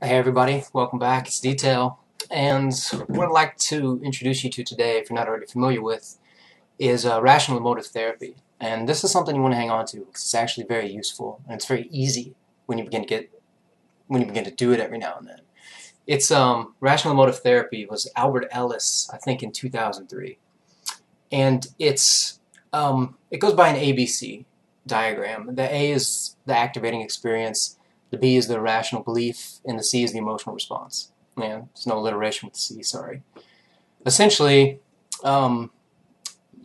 Hey everybody, welcome back. It's Detail, and what I'd like to introduce you to today, if you're not already familiar with, is rational emotive therapy. And this is something you want to hang on to because it's actually very useful and it's very easy when you begin to do it every now and then. It's rational emotive therapy was Albert Ellis, I think, in 2003, and it goes by an ABC diagram. The A is the activating experience. The B is the irrational belief, and the C is the emotional response. Yeah, there's no alliteration with the C, sorry. Essentially, um,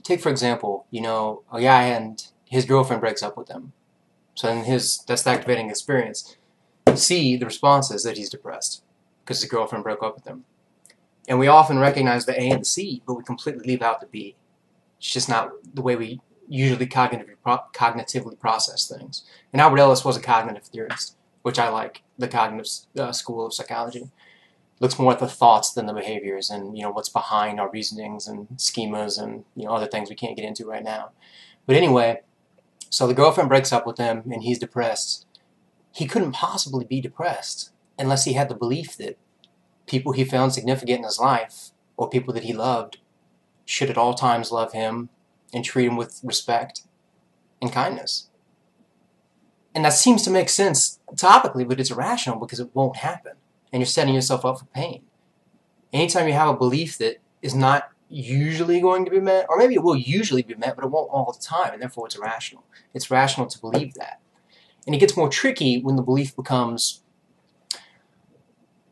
take for example, a guy and his girlfriend breaks up with him. So then that's the activating experience. C, the response is that he's depressed because his girlfriend broke up with him. And we often recognize the A and the C, but we completely leave out the B. It's just not the way we usually cognitively process things. And Albert Ellis was a cognitive theorist, which I like, the cognitive school of psychology. Looks more at the thoughts than the behaviors and what's behind our reasonings and schemas and other things we can't get into right now. But anyway, so the girlfriend breaks up with him and he's depressed. He couldn't possibly be depressed unless he had the belief that people he found significant in his life or people that he loved should at all times love him and treat him with respect and kindness. And that seems to make sense topically, but it's irrational because it won't happen. And you're setting yourself up for pain. Anytime you have a belief that is not usually going to be met, or maybe it will usually be met, but it won't all the time, and therefore it's irrational. It's rational to believe that. And it gets more tricky when the belief becomes,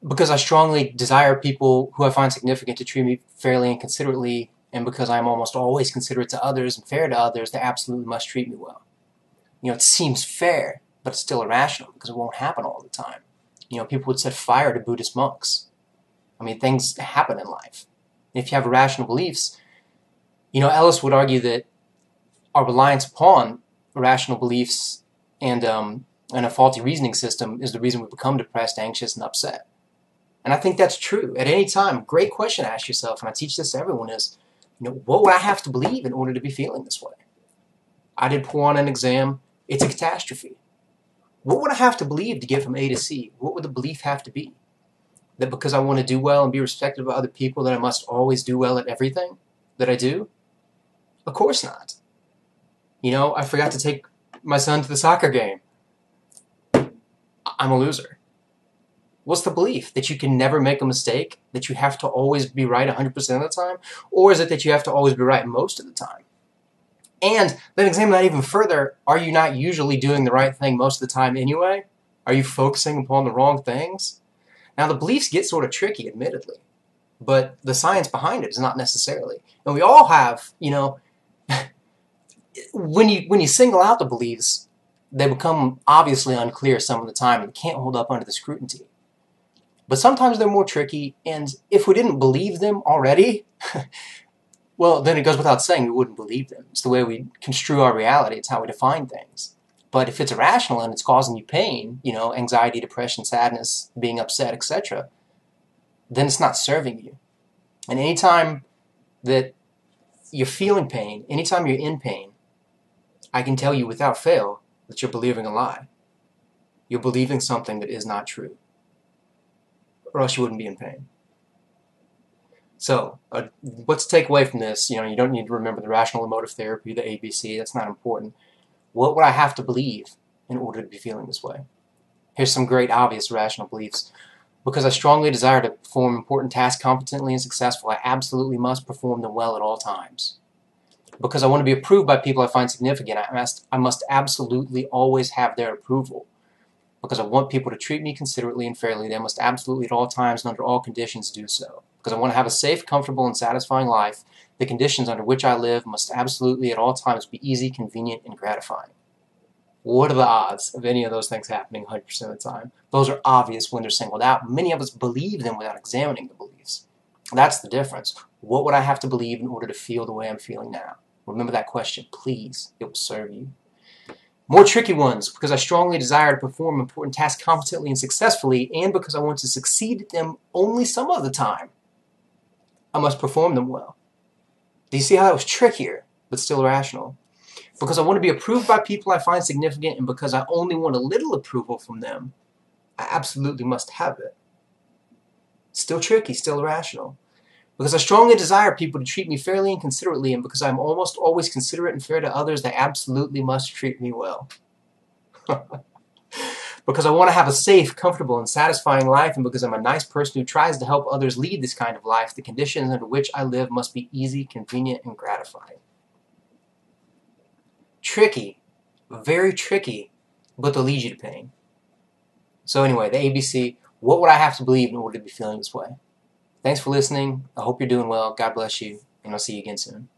because I strongly desire people who I find significant to treat me fairly and considerately, and because I'm almost always considerate to others and fair to others, they absolutely must treat me well. It seems fair, but it's still irrational because it won't happen all the time. People would set fire to Buddhist monks. I mean, things happen in life. And if you have irrational beliefs, Ellis would argue that our reliance upon irrational beliefs and a faulty reasoning system is the reason we become depressed, anxious, and upset. And I think that's true. At any time, great question to ask yourself, and I teach this to everyone, is, what would I have to believe in order to be feeling this way? I did poor on an exam. It's a catastrophe. What would I have to believe to get from A to C? What would the belief have to be? That because I want to do well and be respected by other people, that I must always do well at everything that I do? Of course not. I forgot to take my son to the soccer game. I'm a loser. What's the belief? That you can never make a mistake? That you have to always be right 100% of the time? Or is it that you have to always be right most of the time? And then examine that even further. Are you not usually doing the right thing most of the time anyway? Are you focusing upon the wrong things? Now, the beliefs get sort of tricky, admittedly, but the science behind it is not necessarily. And we all have, when you single out the beliefs, they become obviously unclear some of the time and can't hold up under the scrutiny. But sometimes they're more tricky, and if we didn't believe them already, well, then it goes without saying we wouldn't believe them. It's the way we construe our reality. It's how we define things. But if it's irrational and it's causing you pain, anxiety, depression, sadness, being upset, etc., then it's not serving you. And anytime that you're feeling pain, anytime you're in pain, I can tell you without fail that you're believing a lie. You're believing something that is not true. Or else you wouldn't be in pain. So, what to take away from this? You don't need to remember the rational emotive therapy, the ABC. That's not important. What would I have to believe in order to be feeling this way? Here's some great obvious rational beliefs. Because I strongly desire to perform important tasks competently and successfully, I absolutely must perform them well at all times. Because I want to be approved by people I find significant, I must absolutely always have their approval. Because I want people to treat me considerately and fairly, they must absolutely at all times and under all conditions do so. Because I want to have a safe, comfortable, and satisfying life, the conditions under which I live must absolutely at all times be easy, convenient, and gratifying. What are the odds of any of those things happening 100% of the time? Those are obvious when they're singled out. Many of us believe them without examining the beliefs. That's the difference. What would I have to believe in order to feel the way I'm feeling now? Remember that question, please. It will serve you. More tricky ones, because I strongly desire to perform important tasks competently and successfully, and because I want to succeed at them only some of the time, I must perform them well. Do you see how that was trickier, but still rational? Because I want to be approved by people I find significant, and because I only want a little approval from them, I absolutely must have it. Still tricky, still irrational. Because I strongly desire people to treat me fairly and considerately, and because I'm almost always considerate and fair to others, they absolutely must treat me well. Because I want to have a safe, comfortable, and satisfying life, and because I'm a nice person who tries to help others lead this kind of life, the conditions under which I live must be easy, convenient, and gratifying. Tricky, very tricky, but they'll lead you to pain. So anyway, the ABC, what would I have to believe in order to be feeling this way? Thanks for listening. I hope you're doing well. God bless you, and I'll see you again soon.